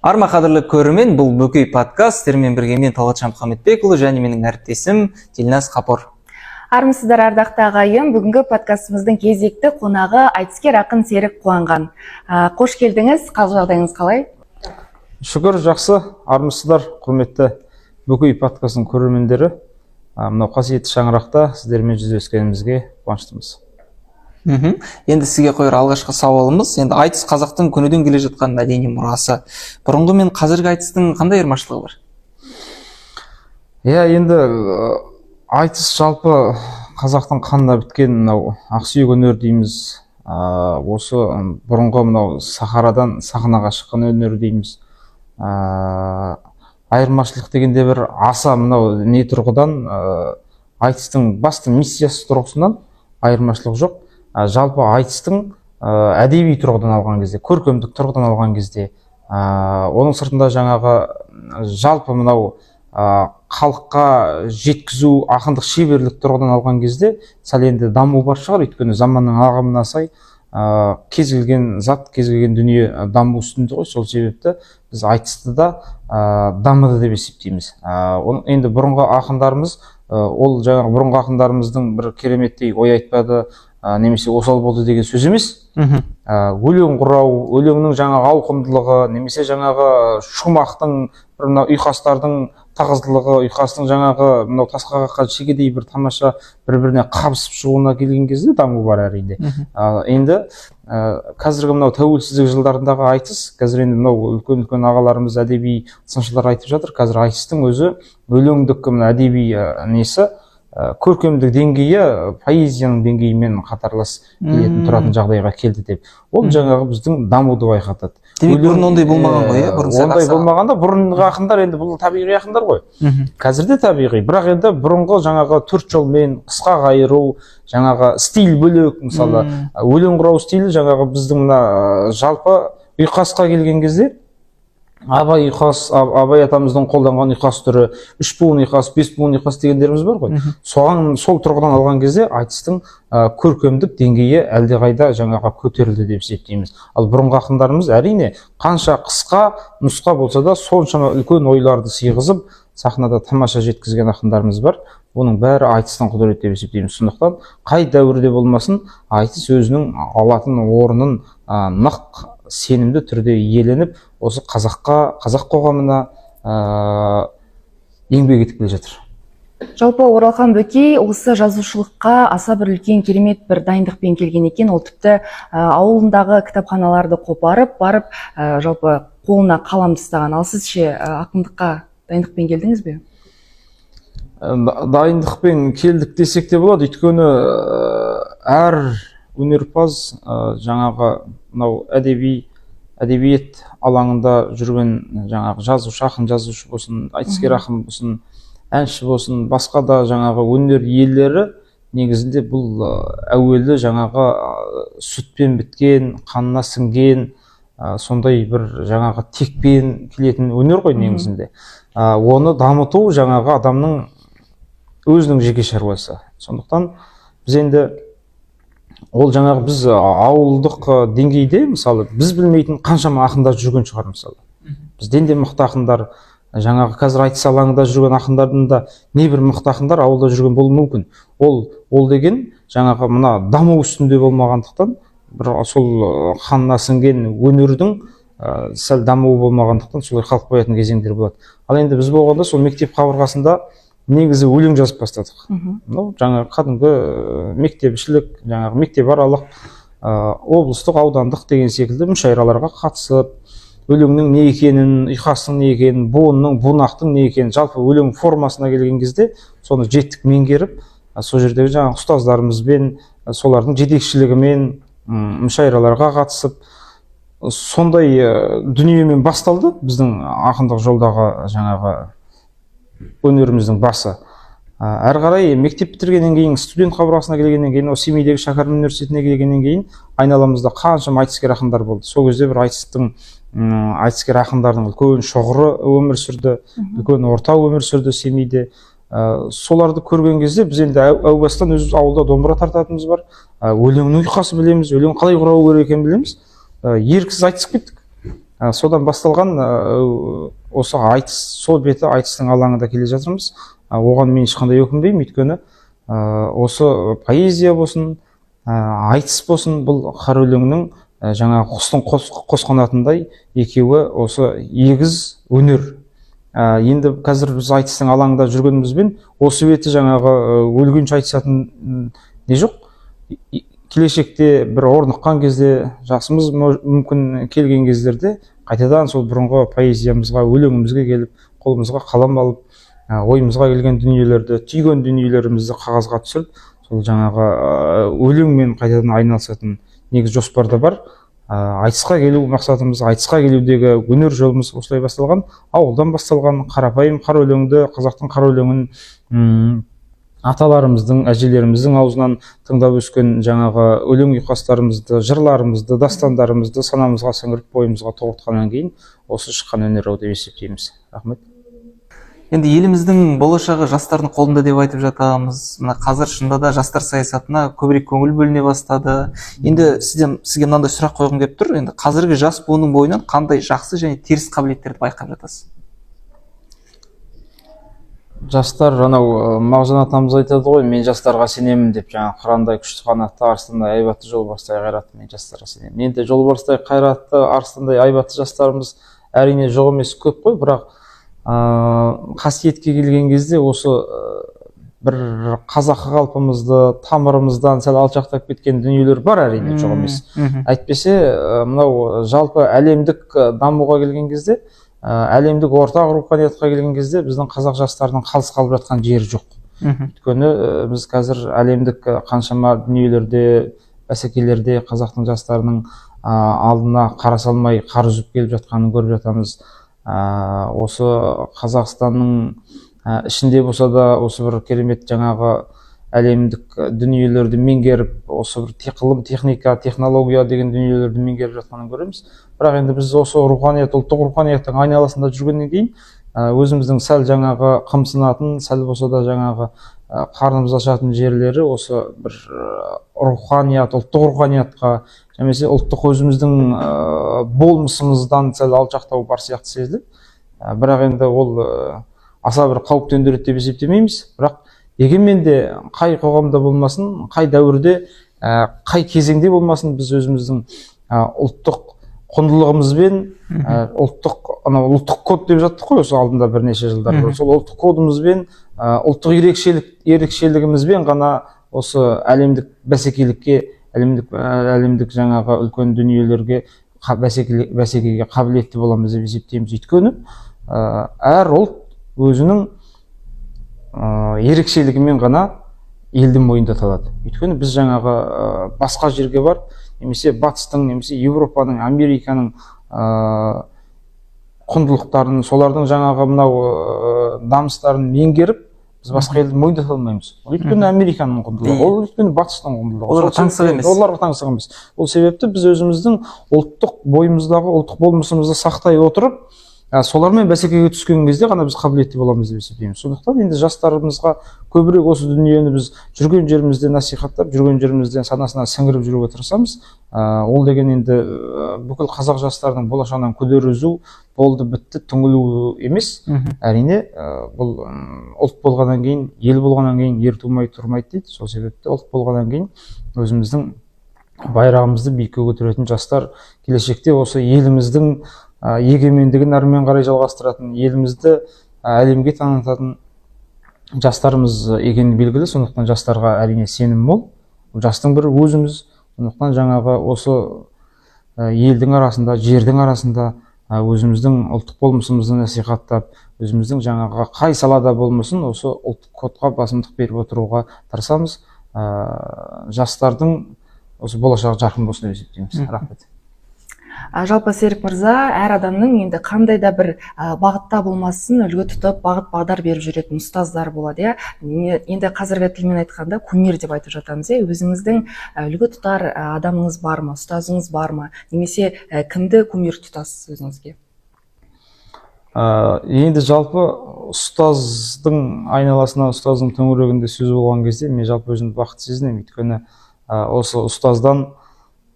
Арма қадірлі көрермен, бұл Бөкей подкаст. Сіздермен бірге мен Талғатжан Мұхаммедбекұлы және менің әріптесім Дильназ Қапор. Армысыздар ардақты ағайын. Бүгінгі подкастымыздың кезекті қонағы айтыскер ақын Серік Қуанған. Қош келдіңіз. Қал жағдайыңыз қалай? Шүкір, жақсы. Армысыздар, құрметті Бөкей подкастының көрермендері. Мынау қасиетті шаңырақта сіздермен жүздескенімізге қуаныштымыз. Енді сізге қойыр алғашқы сауалымыз, енді айтыс қазақтың күніден келе жатқан мәдени мұрасы. Бұрынғы мен қазіргі айтыстың қандай айырмашылығы бар? Енді айтыс жалпы қазақтың қанына біткен мынау ақсүйек өнер дейміз. Осы бұрынғы мынау сахарадан сахнаға шыққан өнер дейміз. Айырмашылық дегенде бір аса мынау не тұрғыдан айтыстың басты миссиясы тұрғысынан айырмашылық жоқ. Жалпы айтыстың әдеби тұрғыдан алған кезде, көркемдік тұрғыдан алған кезде, оның сыртында жаңағы жалпы мынау халыққа жеткізу, ақындық шеберлік тұрғыдан алған кезде сәл енді даму бар шығар, өйткені заманның ағымына сай кез келген зат, кез келген дүние даму үстінде ғой. Сол себепті біз айтысты да дамыды деп есептейміз. Енді бұрынғы ақындарымыз, ол жаңағы бұрынғы ақындарымыздың бір кереметтей ой айтпады, немесе осал болды деген сөз емес. Өлең құрау, өлеңнің жаңағы ауқымдылығы, немесе жаңағы шумақтың, ұйқастардың тығыздылығы, ұйқастың жаңағы мынау тасқа қаққан шегедей бір тамаша бір-біріне қабысып шығуына келген кезде даму бар әрине. Енді қазіргі мынау тәуелсіздік жылдарындағы айтыс, қазір енді мынау үлкен ағаларымыз, әдеби сыншылар айтып жатыр, қазір айтыстың өзі өлеңдік әдеби несі, көркемдік деңгейі поэзияның деңгейімен қатарлас келетін тұратын жағдайға келді деп. Ол жаңағы біздің дамуды байқатады. Демек бұрын ондай болмаған ғой, ондай болмағанда бұрынғы ақындар енді бұл табиғи ақындар ғой. Қазірде табиғи, бірақ енді бұрынғы жаңағы төрт жолмен қысқа қайыру, жаңағы стиль бөлек, мысалы өлең құрау стилі жаңағы біздің мына жалпы ұйқасқа келген кезде Абай атамыздың қолданған ұйқас түрі, 3 буын ұйқас, 5 буын ұйқас дегендеріміз бар ғой. Сол тұрғыдан алған кезде айтыстың көркемдік деңгейі әлдеқайда жаңаға көтерілді деп есептейміз. Ал бұрынғы ақындарымыз әрине қанша қысқа нұсқа болса да соншама үлкен ойларды сыйғызып сахнада тамаша жеткізген ақындарымыз бар. Оның бәрі айтыстың құдіреті деп есептейміз. Сондықтан қай дәуірде болмасын айтыс өзінің алатын орнын нық сенімді түрде иеленіп, осы қазақ қоғамына еңбек етіп келе жатыр. Жалпы Оралхан Бөкей осы жазушылыққа аса бір үлкен керемет бір дайындықпен келген екен. Ол тіпті ауылындағы кітапханаларды қопарып, барып, жалпы қолына қалам ұстаған. Ал сіз ше ақындыққа дайындықпен келдіңіз бе? Дайындықпен келдік десек те болады, өйткені әр өнерпаз жаңағы мынау әдебиет алаңында жүрген жаңағы жазушы, ақын жазушы болсын, айтыскер ақын болсын, әнші болсын, басқа да жаңағы өнер иелері негізінде бұл әуелі жаңағы сүтпен біткен, қанына сіңген, сондай бір жаңағы текпен келетін өнер ғой негізінде. Оны дамыту жаңағы адамның өзінің жеке шаруасы. Сондықтан біз енді ол жаңағы біз ауылдық деңгейде, мысалы, біз білмейтін қаншама ақындар жүрген шығар, мысалы. Бізден де мықты ақындар, жаңағы қазір айтыс алаңында жүрген ақындардың да небір мықты ақындар ауылда жүрген болуы мүмкін. Ол деген жаңағы мына даму үстінде болмағандықтан, бір сол қанына сіңген өнердің сәл дамуы болмағандықтан солай қалып қоятын кезеңдер болады. Ал енді біз болғанда сол мектеп қабырғасында негізі өлең жазып бастадық. Жаңағы қадымғы мектепшілік, жаңағы мектеп аралық, облыстық, аудандық деген секілді мүшәйраларға қатысып, өлеңнің не екенін, ұйқастың не екенін, буынның, бунақтың не екенін, жалпы өлең формасына келген кезде соны жеттік меңгеріп, сол жердегі жаңағы ұстаздарымызбен, солардың жетекшілігімен мүшәйраларға қатысып, сондай дүниемен басталды біздің ақындық жолдағы жаңағы өнеріміздің басы. Әрі қарай мектеп бітіргеннен кейін, студент қабырғасына келгеннен кейін, Семейдегі Шәкәрім университетіне келгеннен кейін айналамызда қаншама айтыскер ақындар болды. Сол кезде бір айтыскер ақындардың үлкен шоғыры өмір сүрді, үлкен орта өмір сүрді Семейде. Соларды көрген кезде біз енді әу бастан өз ауылда домбыра тартатынымыз бар. Өлеңнің ұйқасы білеміз, өлең қалай құрау керек екенін білеміз. Еріксіз айтысып кеттік. Содан басталған осы айтыс, сол беті айтыстың алаңында келе жатырмыз. Оған мен ешқандай өкінбеймін, өйткені осы поэзия болсын, айтыс болсын, бұл қара өлеңнің жаңа құстың қос қанатындай екеуі осы егіз өнер. Енді қазір біз айтыстың алаңында жүргенімізбен осы беті жаңағы өлгенше айтысатын не жоқ. Келешекте бір орныққан кезде, жақсымыз мүмкін келген кездерде қайтадан сол бұрынғы поэзиямызға, өлеңімізге келіп, қолымызға қалам алып, ойымызға келген дүниелерді, түйген дүниелерімізді қағазға түсіріп, сол жаңағы өлеңмен қайтадан айналысатын негіз жоспарда бар. Айтысқа келу мақсатымыз, айтысқа келудегі өнер жолымыз осылай басталған. Ауылдан басталған қарапайым қара өлеңді, қазақтың қара өлеңін аталарымыздың, әжелеріміздің аузынан тыңдап өскен жаңағы өлең ұйқастарымызды, жырларымызды, дастандарымызды санамызға сіңіріп, бойымызға тоғытқаннан кейін осы шыққан өнер ау деп есептейміз. Рахмет. Енді еліміздің болашағы жастардың қолында деп айтып жатамыз. Мына қазір шынында да жастар саясатына көбірек көңіл бөліне бастады. Енді сізге мынандай сұрақ қойғым келіп тұр. Енді қазіргі жас буынның бойынан қандай жақсы және теріс қабілеттерді байқап жатасыз? Жастар, анау Мағжан атамыз айтады ғой, мен жастарға сенемін деп, жаңа қырандай күшті қанатты, арыстандай айбатты, жолбарыстай қайратты, мен жастарға сенемін. Енді жолбарыстай қайратты, арыстандай айбатты жастарымыз әрине жоқ емес, көп қой, бірақ қасиетке келген кезде осы бір қазақы қалпымызды, тамырымыздан сәл алшақтап кеткен дүниелер бар, әрине жоқ емес. Әйтпесе мынау жалпы әлемдік дамуға келген кезде, әлемдік ортақ руханиятқа келген кезде біздің қазақ жастарының қалыс қалып жатқан жері жоқ. Өйткені біз қазір әлемдік қаншама дүниелерде, бәсекелерде қазақтың жастарының алдына қара салмай қар үзіп келіп жатқанын көріп жатамыз. Осы Қазақстанның ішінде болса да осы бір керемет жаңағы әлемдік дүниелерді меңгеріп, осы бір ғылым, техника, технология деген дүниелерді меңгеріп жатқанын көреміз. Бірақ енді біз осы руханият, ұлттық руханияттың айналасында жүргеннен кейін өзіміздің сәл жаңағы қымсынатын, сәл болса да жаңағы қарнымыз ашатын жерлері осы бір руханият, ұлттық руханиятқа, немесе ұлттық өзіміздің болмысымыздан сәл алшақтау бар сияқты сезіледі. Бірақ енді ол аса бір қауіп төндіреді деп есептемейміз. Бірақ дегенмен де қай қоғамда болмасын, қай дәуірде, қай кезеңде болмасын, біз өзіміздің ұлттық құндылығымызбен, ұлттық код деп жаттық қой осы алдында бірнеше жылдар бұрын. Сол ұлттық кодымызбен, ұлттық ерекшелігімізбен ғана осы әлемдік бәсекелікке, әлемдік жаңағы үлкен дүниелерге бәсекеге қабілетті боламыз деп есептейміз. Өйткені әр ұлт өзінің ерекшелігімен ғана елдің мойындата алады. Өйткені біз жаңағы басқа жерге бар, немесе батыстың, немесе Европаның, Американың құндылықтарын, солардың жаңағы мынау намыстарын меңгеріп, біз басқа елді мойындата алмаймыз. Өйткені Американың құндылығы, ол өйткені батыстың құндылығы. Оларға таңсық емес. Оларға таңсық емес. Ол себепті біз өзіміздің ұлттық бойымыздағы ұлттық болмысымызды сақтай отырып, солармен бәсекеге түскен кезде ғана біз қабілетті боламыз деп есептейміз. Сондықтан енді жастарымызға көбірек осы дүниені біз жүрген жерімізде насихаттап, жүрген жерімізден санасына сіңіріп жүруге тырысамыз. Ол деген енді бүкіл қазақ жастарының болашағынан күдер үзу, болды бітті түңілу емес. Әрине бұл ұлт болғаннан кейін, ел болғаннан кейін ер тумай тұрмайды дейді. Сол себепті ұлт болғаннан кейін өзіміздің байрағымызды биікке көтеретін жастар келешекте осы еліміздің егемендігін әрмен қарай жалғастыратын, елімізді әлемге танытатын жастарымыз екені белгілі. Сондықтан жастарға әрине сенім мол. Жастың бірі өзіміз. Сондықтан жаңағы осы елдің арасында, жердің арасында өзіміздің ұлттық болмысымызды насихаттап, өзіміздің жаңағы қай салада болмасын осы ұлттық кодқа басымдық беріп отыруға тырысамыз. Жастардың осы болашағы жарқын болсын деп есептейміз. Рахмет. Жалпы Серік мырза, әр адамның енді қандай да бір бағытта болмасын үлгі тұтып, бағыт бағдар беріп жүретін ұстаздар болады. Енді қазіргі тілмен айтқанда кумир деп айтып жатамыз. Өзіңіздің үлгі тұтар адамыңыз бар ма, ұстазыңыз бар ма, немесе кімді кумир тұтасыз өзіңізге? Енді жалпы ұстаздың айналасына, ұстаздың төңірегінде сөз болған кезде мен жалпы өзімді бақытты сезінемін. Өйткені осы ұстаздан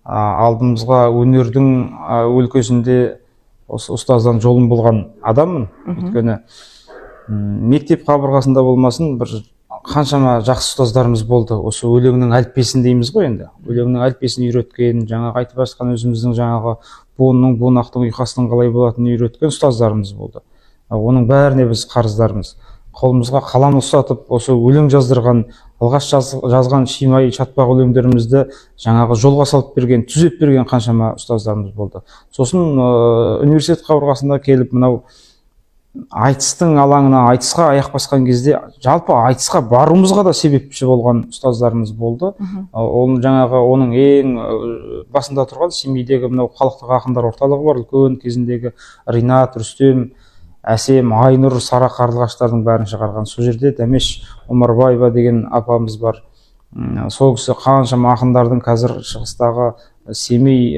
алдымызға өнердің өлкесінде осы ұстаздан жолым болған адаммын. Өйткені мектеп қабырғасында болмасын, бір қаншама жақсы ұстаздарымыз болды. Осы өлеңнің әліппесін дейміз ғой енді. Өлеңнің әліппесін үйреткен, жаңағы айтып жатқан өзіміздің жаңағы буынның, бунақтың, ұйқастың қалай болатынын үйреткен ұстаздарымыз болды. Оның бәріне біз қарыздармыз. Қолымызға қалам ұстатып, осы өлең жаздырған, алғаш жазған Шимай Шатпақ өлеңдерімізді жаңағы жолға салып берген, түзеп берген қаншама ұстаздарымыз болды. Сосын университет қабырғасында келіп, мынау айтыстың алаңына, айтысқа аяқ басқан кезде, жалпы айтысқа баруымызға да себепші болған ұстаздарымыз болды. Жаңағы оның ең басында тұрған Семейдегі мынау халықтық ақындар орталығы бар, үлкен кезіндегі Ринат, Рүстем, Әсем, Айнұр, Сара қарлығаштардың бәрін шығарған. Сол жерде Дәмеш Омарбаева деген апамыз бар. Сол кісі қаншама ақындардың қазір шығыстағы Семей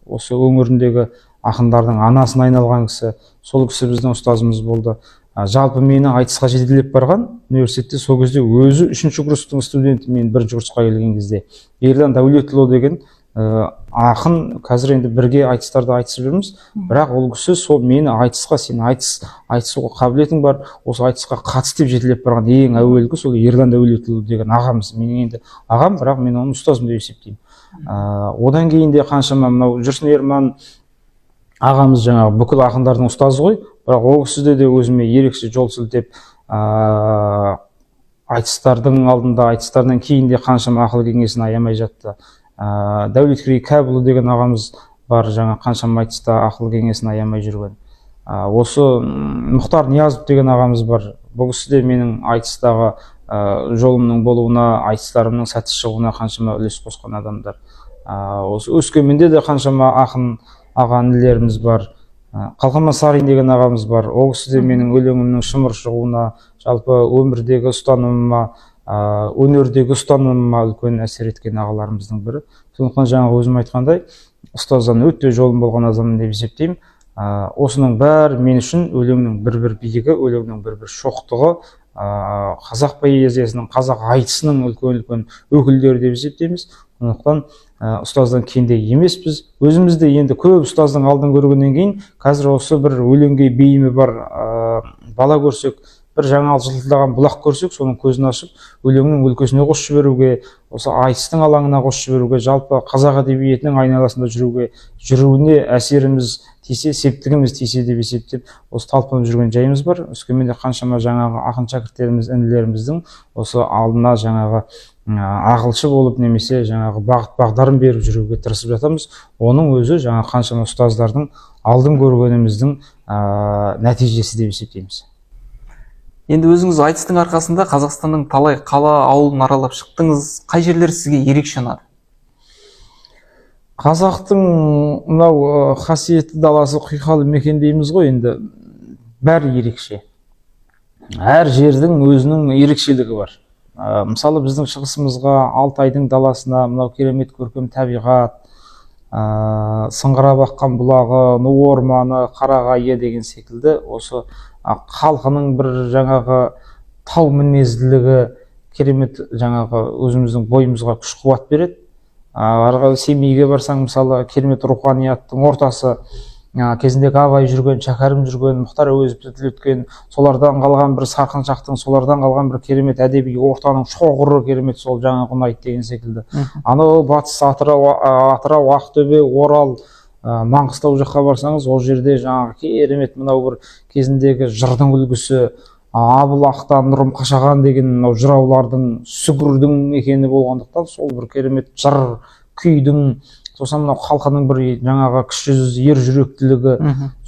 осы өңіріндегі ақындардың анасын айналған кісі. Сол кісі біздің ұстазымыз болды. Жалпы мені айтысқа жетелеп барған университетте сол кезде өзі 3-ші курстың студенті, мен 1-ші курсқа келген кезде Ерлан Дәулетұлы деген ақын, қазір енді бірге айтыстарды айтысып жүрміз, бірақ ол кісі сол мені айтысқа, сен айтысуға қабілетің бар, осы айтысқа қатыс деп жетелеп барған ең әуелгі сол Ерлан Дәулетұлы деген ағамыз. Менің енді ағам, бірақ мен оны ұстазым деп есептеймін. Одан кейін де қаншама мынау Жүрсін Ерман ағамыз жаңағы бүкіл ақындардың ұстазы ғой, бірақ ол кісіде де өзіме ерекше жол сілтеп, айтыстардың алдында, айтыстардан кейін де қаншама ақыл кеңесін аямай жатты. Дәулеткерей Кәбұлы деген ағамыз бар, жаңа қаншама айтыста ақыл кеңесін аямай жүрген. Осы Мұхтар Ниязов деген ағамыз бар. Бұл кісі де менің айтыстағы жолымның болуына, айтыстарымның сәтті шығуына қаншама үлес қосқан адамдар. Осы Өскеменде де қаншама ақын аға інілеріміз бар. Қалқаман Сарин деген ағамыз бар. Ол кісі де менің өлеңімнің шымыр шығуына, жалпы өмірдегі ұстанымыма, өнердегі ұстанымыма үлкен әсер еткен ағаларымыздың бірі. Сондықтан жаңа өзім айтқандай, ұстаздан өте жолым болған азамын деп есептеймін. Осының бәрі мен үшін өлеңнің бір-бір биігі, өлеңнің бір-бір шоқтығы, қазақ поэзиясының, қазақ айтысының үлкен-үлкен өкілдері деп есептейміз. Сондықтан ұстаздан кенде емеспіз. Өзімізде енді көп ұстаздың алдын көргеннен кейін, қазір осы бір өлеңге бейімі бар бала көрсек, бір жаңалық жылтылдаған бұлақ көрсек, соның көзін ашып, өлеңнің өлкесіне қосып жіберуге, осы айтыстың алаңына қосып жіберуге, жалпы қазақ әдебиетінің айналасында жүруіне әсеріміз тисе, септігіміз тисе деп есептеп, осы талпынып жүрген жайымыз бар. Өскеменде қаншама жаңағы ақын шәкірттеріміз, інілеріміздің осы алдына жаңағы ағылшы болып немесе жаңағы бағдарын беріп жүруге тырысып жатамыз. Оның өзі жаңа қаншама ұстаздардың алдын көргеніміздің нәтижесі деп есептейміз. Енді өзіңіз айтыстың арқасында Қазақстанның талай қала, ауылын аралап шықтыңыз. Қай жерлер сізге ерекше ұнады? Қазақтың мынау қасиетті даласы, құйқалы мекен дейміз ғой, енді бәрі ерекше. Әр жердің өзінің ерекшелігі бар. Мысалы біздің шығысымызға, Алтайдың даласына мынау керемет көркем табиғат, сыңғырап аққан бұлағы, ну орманы, қарағайы деген секілді осы халқының бір жаңағы тау мінезділігі керемет жаңағы өзіміздің бойымызға күш қуат береді. Семейге барсаң, мысалы, керемет руханияттың ортасы, кезіндегі Абай жүрген, Шәкәрім жүрген, Мұхтар Әуезов өткен, солардан қалған бір Сарқыншақтың, солардан қалған бір керемет әдеби ортаның шоғыры керемет сол жаңағы ұнайды деген секілді. Анау батыс Атырау, Ақтөбе, Орал, Маңғыстау жаққа барсаңыз, ол жерде жаңағы керемет мынау бір кезіндегі жырдың үлгісі, Абыл Ақтан, Нұрым Қашаған деген мынау жыраулардың, сүгірдің мекені болғандықтан сол бір керемет жыр, күйдің, сосын мынау халқының бір жаңағы кіші жүз ер жүректілігі,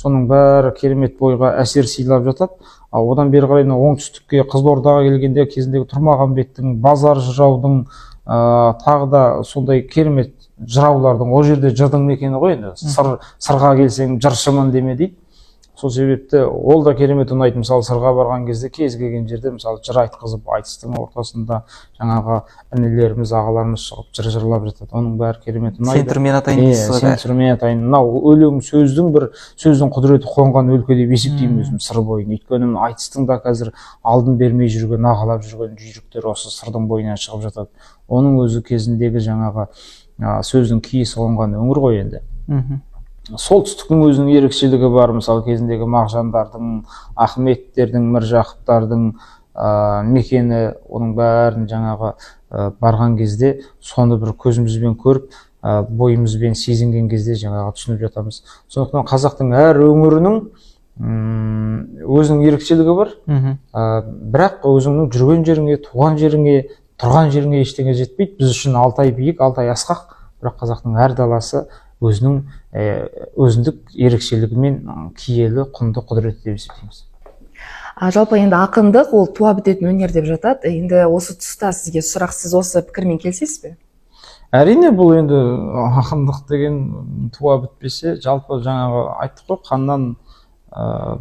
соның бәрі керемет бойға әсер сыйлап жатады. Одан бері қарай оңтүстікке, Қызылордаға келгенде кезіндегі Тұрмағамбеттің, Базар жыраудың, тағы да сондай керемет жыраулардың, ол жерде жырдың мекені ғой енді. Сырға келсең жыршымын деме дейді. Сол себепті ол да керемет ұнайды. Мысалы, сырға барған кезде кез келген жерде мысалы жыр айтқызып, айтыстың ортасында жаңағы інілеріміз, ағаларымыз шығып жыр жырлап жатады. Оның бәрі керемет ұнайды. Сен түрмен атайын дейсіз. Сен түрмен атайын. Мынау өлең сөздің құдіреті қонған өлке деп есептеймін өзім сыр бойын. Өйткені айтыстың да қазір алдын бермей жүрген, ағалап жүрген жүйріктер осы сырдың бойынан шығып жатады. Оның өзі кезіндегі жаңағы сөздің киесі қонған өңір ғой енді. солтүстіктің өзінің ерекшелігі бар. Мысалы кезіндегі мағжандардың, ахметтердің, міржақыптардың мекені, оның бәрін жаңағы барған кезде соны бір көзімізбен көріп, бойымызбен сезінген кезде жаңағы түсініп жатамыз. Сондықтан қазақтың әр өңірінің өзінің ерекшелігі бар. Бірақ өзіңнің жүрген жеріңе, туған жеріңе, тұрған жеріңе ештеңе жетпейді. Біз үшін Алтай биік, Алтай асқақ, бірақ қазақтың әр даласы өзінің өзіндік ерекшелігімен киелі, құнды, құдіретті деп есептейміз. Жалпы енді ақындық ол туа бітетін өнер деп жатады. Енді осы тұста сізге сұрақ, сіз осы пікірмен келісесіз бе? Әрине, бұл енді ақындық деген туа бітпесе, жалпы жаңағы айттық қой, қаннан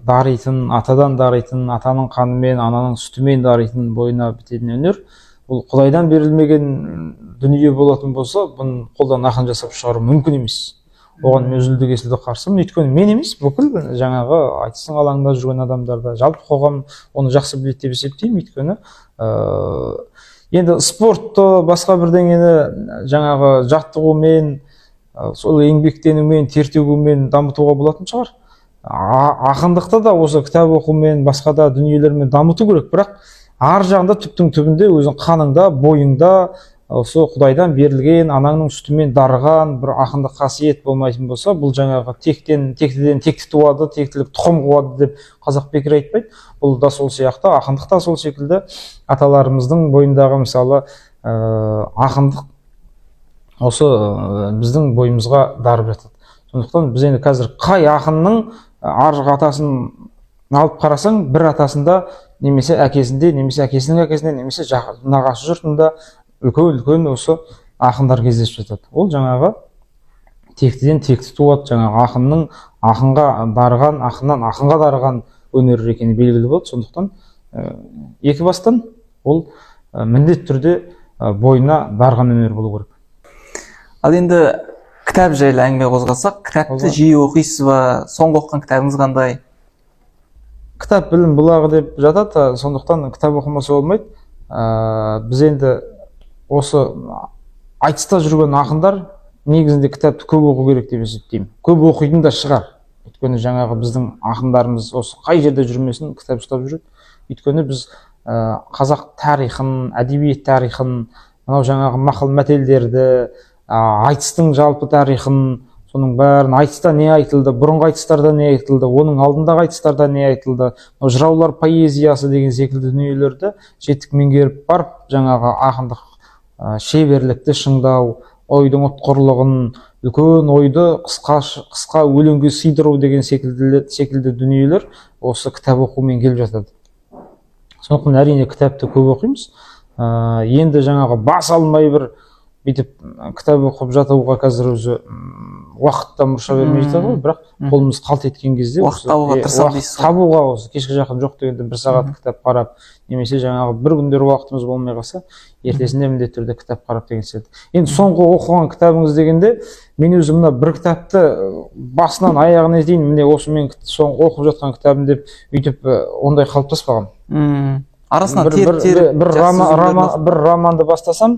даритын, атадан даритын, атаның қанымен, ананың сүтімен даритын бойына бітетін өнер. Бұл Құдайдан берілмеген дүние болатын болса, бұны қолдан ақын жасап шығару мүмкін емес. Оған мен үзілді-кесілді қарсымын. Өйткені мен емес, бүкіл жаңағы айтыстың алаңында жүрген адамдарда, жалпы қоғам оны жақсы біледі деп есептеймін. Өйткені енді спортты, басқа бірдеңені жаңағы жаттығумен, сол еңбектенумен, тер төгумен дамытуға болатын шығар. Ақындықты да осы кітап оқумен, басқа да дүниелермен дамыту керек. Бірақ ар жағында түптің түбінде өзің қаныңда, бойыңда осы Құдайдан берілген, анаңның сүтімен дарыған бір ақындық қасиет болмайтын болса, бұл жаңағы тектіден текті туады, тектілік тұқым қуады деп қазақ бекер айтпайды. Бұл да сол сияқты, ақындық та сол секілді аталарымыздың бойындағы мысалы ақындық осы біздің бойымызға дарып жатады. Сондықтан біз енді қазір қай ақынның арғы атасын алып қарасаң, бір атасында немесе әкесінде, немесе әкесінің әкесінде, немесе нағашы жұртында үлкен осы ақындар кездесіп жатады. Ол жаңағы тектіден текті туады, жаңағы ақынның ақынға дарыған, ақыннан ақынға дарыған өнер екені белгілі болады. Сондықтан екі бастан ол міндетті түрде бойына дарыған өнер болу керек. Ал енді кітап жайлы әңгіме қозғасақ, кітапты жиі оқисыз ба? Соңғы оқыған кітабыңыз қандай? Кітап білім бұлағы деп жатады, сондықтан кітап оқымаса болмайды. Біз енді осы айтыста жүрген ақындар негізінде кітапты көп оқу керек деп есептеймін. Көп оқитын да шығар. Өйткені жаңағы біздің ақындарымыз осы қай жерде жүрмесін кітап ұстап жүреді. Өйткені біз қазақ тарихын, әдебиет тарихын, мынау жаңағы мақал мәтелдерді, айтыстың жалпы тарихын, соның бәрін, айтыста не айтылды, бұрынғы айтыстарда не айтылды, оның алдындағы айтыстарда не айтылды, жыраулар поэзиясы деген секілді дүниелерді жетік меңгеріп барып, жаңағы ақындық шеберлікті шыңдау, ойдың ұтқырлығын, үлкен ойды қысқа өлеңге сыйдыру деген секілді дүниелер осы кітап оқумен келіп жатады. Сондықтан әрине кітапты көп оқимыз. Енді жаңағы бас алмай бір бүйтіп кітап оқып жатуға қазір өзі уақытта мұрша бермей жатады ғой, бірақ қолымыз қалт еткен кезде уақыт табуға тырысамыз дейсіз ғой. Табуға осы кешке жақын жоқ дегенде бір сағат кітап қарап, немесе жаңағы бір күндер уақытымыз болмай қалса, ертесінде міндетті түрде кітап қарап деген сияқты. Енді соңғы оқыған кітабыңыз дегенде, мен өзім мына бір кітапты басынан аяғына дейін міне осы мен соңғы оқып жатқан кітабым деп өйтіп ондай қалыптаспаған. Арасынан бір романды бастасам,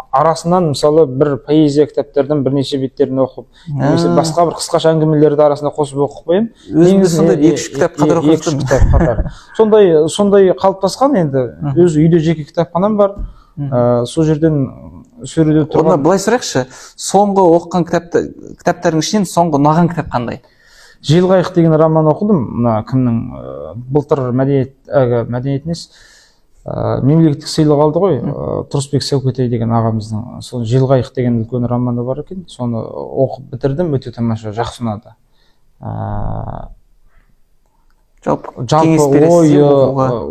арасынан мысалы бір поэзия кітаптардан бірнеше беттерін оқып, немесе басқа бір қысқаша әңгімелерді арасында қосып оқып қоямын. Өзіңіз сондай 2-3 кітап қатар оқисыз? Сондай қалыптасқан. Енді өзі үйде жеке кітапханам бар. Сол жерден сөреде тұрған. Оны былай сұрайықшы, соңғы оқыған кітаптардың ішінен соңғы ұнаған кітап қандай? Желқайық деген роман оқыдым. Мына кімнің былтыр мәдениет емес, мемлекеттік сыйлық алды ғой, Тұрысбек Сәукетай деген ағамыздың. Сол Желқайық деген үлкен романы бар екен. Соны оқып бітірдім, өте тамаша, жақсы ұнады. Жалпы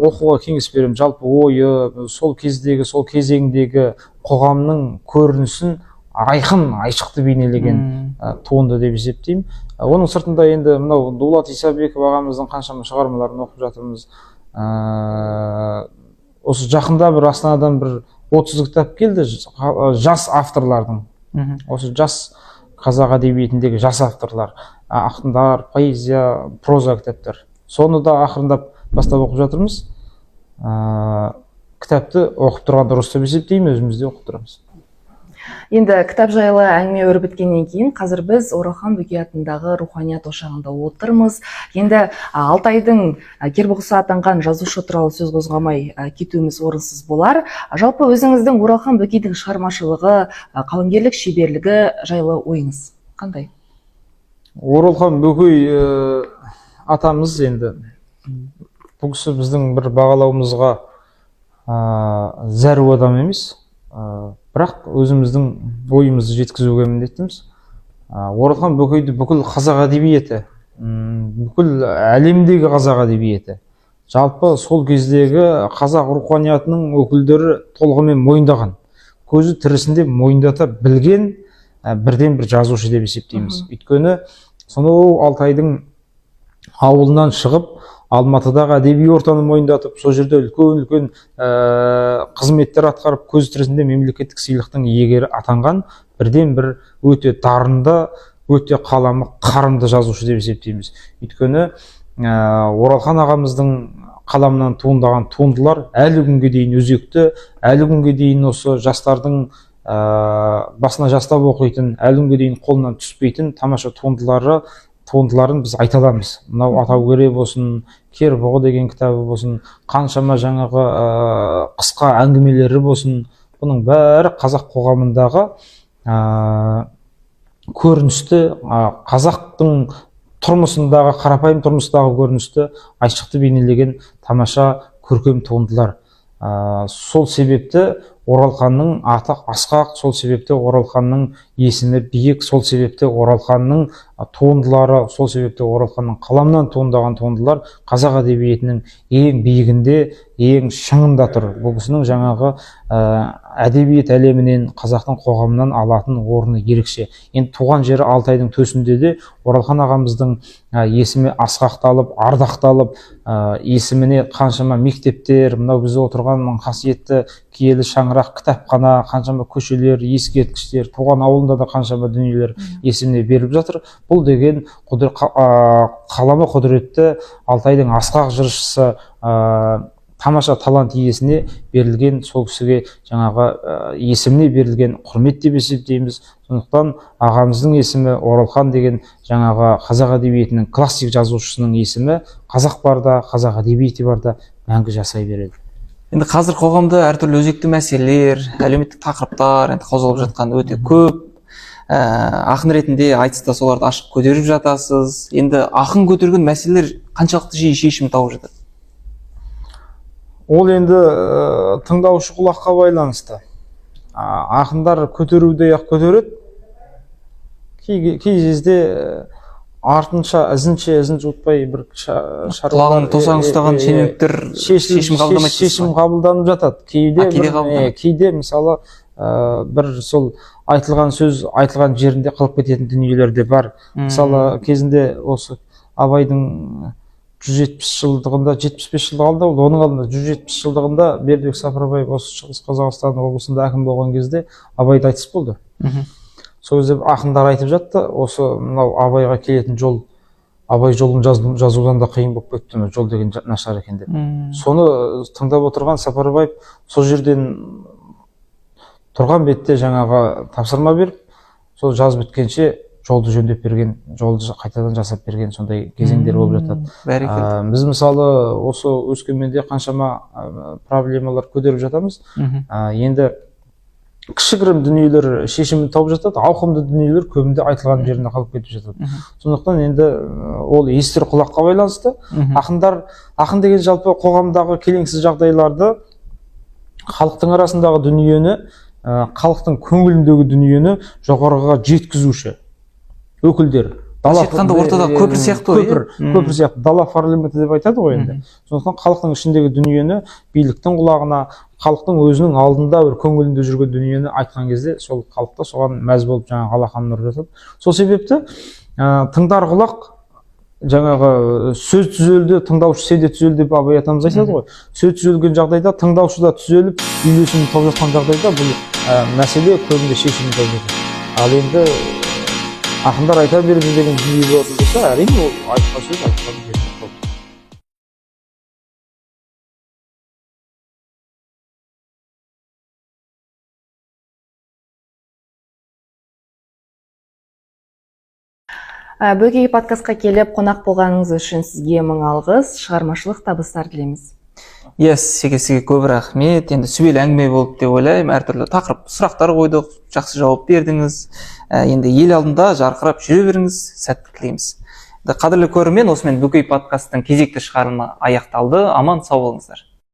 оқуға кеңес беремін. Жалпы ойы, сол кездегі, сол кезеңдегі қоғамның көрінісін айқын, айшықты бейнелеген туынды деп есептеймін. Оның сыртында енді мынау Дулат Исабеков ағамыздың қаншама шығармаларын оқып жатырмыз. Осы жақында бір Астанадан бір 30 кітап келді, жас авторлардың. Осы жас қазақ әдебиетіндегі жас авторлар, ақындар, поэзия, проза кітаптар. Соны да ақырындап бастап оқып жатырмыз. Кітапты оқып тұрған дұрыс деп есептеймін, өзімізде оқып тұрамыз. Енді кітап жайлы әңгіме өрбіт біткеннен кейін қазір біз Оралхан Бөкей атындағы руханият ошағында отырмыз. Енді Алтайдың Кербұғысы атанған жазушы туралы сөз қозғамай кетуіміз орынсыз болар. Жалпы өзіңіздің Оралхан Бөкейдің шығармашылығы, қаламгерлік шеберлігі жайлы ойыңыз қандай? Оралхан Бөкей атамыз енді бұл кісі біздің бір бағалауымызға зәру адам емес, бірақ өзіміздің ойымызды жеткізуге міндеттіміз. Оралхан Бөкейді бүкіл қазақ әдебиеті, бүкіл әлемдегі қазақ әдебиеті, жалпы сол кездегі қазақ руханиятының өкілдері толығымен мойындаған, көзі тірісінде мойындата білген бірден бір жазушы деп есептейміз. Өйткені сонау Алтайдың ауылынан шығып, Алматыдағы әдеби ортаны мойындатып, сол жерде үлкен қызметтер атқарып, көз тірісінде мемлекеттік сыйлықтың иегері атанған бірден бір өте дарынды, өте қаламы қарымды жазушы деп есептейміз. Өйткені Оралхан ағамыздың қаламынан туындаған туындылар әлі күнге дейін өзекті, әлі күнге дейін осы жастардың басына жастап оқитын, әлі күнге дейін қолынан түспейтін тамаша туындыларын біз айта аламыз. Мынау Атаукере болсын, Кербұғы деген кітабы болсын, қаншама жаңағы қысқа әңгімелері болсын, бұның бәрі қазақ қоғамындағы көріністі, қазақтың тұрмысындағы, қарапайым тұрмыстағы көріністі айшықты бейнелеген тамаша көркем туындылар. Сол себепті Оралханның аты асқақ, сол себепті Оралханның есімі биік, сол себепті Оралханның туындылары, сол себепті Оралханның қаламынан туындаған туындылар қазақ әдебиетінің ең биігінде, ең шыңында тұр. Бұл кісінің жаңағы әдебиет әлемінен, қазақтың қоғамынан алатын орны ерекше. Енді туған жері Алтайдың төсінде де Оралхан ағамыздың есімі асқақталып, ардақталып, есіміне қаншама мектептер, мынау біз отырған қасиетті киелі шаңырақ кітапхана, қаншама көшелер, ескерткіштер, туған ауылында да қаншама дүниелер есіміне беріліп жатыр. Бұл деген қаламы құдіретті Алтайдың асқақ жыршысы, тамаша талант иесіне берілген, сол кісіге жаңағы есіміне берілген құрмет деп есептейміз. Сондықтан ағамыздың есімі Оралхан деген жаңағы қазақ әдебиетінің классик жазушысының есімі қазақ барда, қазақ әдебиеті барда мәңгі жасай береді. Енді қазір қоғамда әртүрлі өзекті мәселелер, әлеуметтік тақырыптар қозғалып жатқан өте көп. Ақын ретінде айтыста соларды ашық көтеріп жатасыз. Енді ақын көтерген мәселелер қаншалықты жиі шешім тауып жатады? Ол енді тыңдаушы құлаққа байланысты. Ақындар көтеруде ақ көтереді. Кей кезде артынша ізін жуытпай бір құлағын тосаң ұстаған шенеуніктер шешім қабылданып жатады. Кейде мысалы бір сол айтылған сөз айтылған жерінде қалып кететін дүниелер де бар. Мысалы кезінде осы Абайдың 170 жылдығында, 75 жылдық алды, оның алдында 170 жылдығында Бердібек Сапарбаев осы Шығыс Қазақстан облысында әкім болған кезде Абайды айтыс болды. Сол кезде ақындар айтып жатты, осы мынау Абайға келетін жол, Абай жолын жазудан да қиын болып кетті, жол деген нашар екен деп. Соны тыңдап отырған Сапарбаев сол жерден тұрған бетте жаңағы тапсырма беріп, сол жаз біткенше жолды жөндеп берген, жолды қайтадан жасап берген сондай кезеңдер болып жатады. Біз мысалы осы Өскеменде қаншама проблемалар көтеріп жатамыз. Енді кішігірім дүниелер шешімін тауып жатады, ауқымды дүниелер көбінде айтылған жерінде қалып кетіп жатады. Сондықтан енді ол естір құлаққа байланысты. Ақын деген жалпы қоғамдағы келеңсіз жағдайларды, халықтың арасындағы дүниені, халықтың көңіліндегі дүниені жоғарыға жеткізуші өкілдер. Айтқанда ортада көпір сияқты ғой. Көпір сияқты, дала парламенті деп айтады ғой енді. Сондықтан халықтың ішіндегі дүниені биліктің құлағына, халықтың өзінің алдында бір көңілінде жүрген дүниені айтқан кезде сол халықта соған мәз болып жаңағы алақанын ұрып жатады. Сол себепті тыңдар құлақ жаңағы сөз түзелді, тыңдаушы сен де түзел деп Абай атамыз айтады ғой. Сөз түзелген жағдайда тыңдаушы да түзеліп, үйлесімін тауып жатқан жағдайда бұл мәселе көбінде шешімін тауып жатады. Ал енді ақындар айта берді деген дүние болатын болса, әрине ол айтқан сөз айтқан Бөкей подкастқа келіп қонақ болғаныңыз үшін сізге мың алғыс, шығармашылық табыстар тілейміз. Сізге көп рахмет. Енді сүбелі әңгіме болды деп ойлаймын. Әртүрлі тақырып сұрақтар қойдық, жақсы жауап бердіңіз. Енді ел алдында жарқырап жүре беріңіз, сәттілік тілейміз. Қадірлі көрермен, осымен Бөкей подкасттың кезекті шығарылымы аяқталды. Аман сау болыңыздар.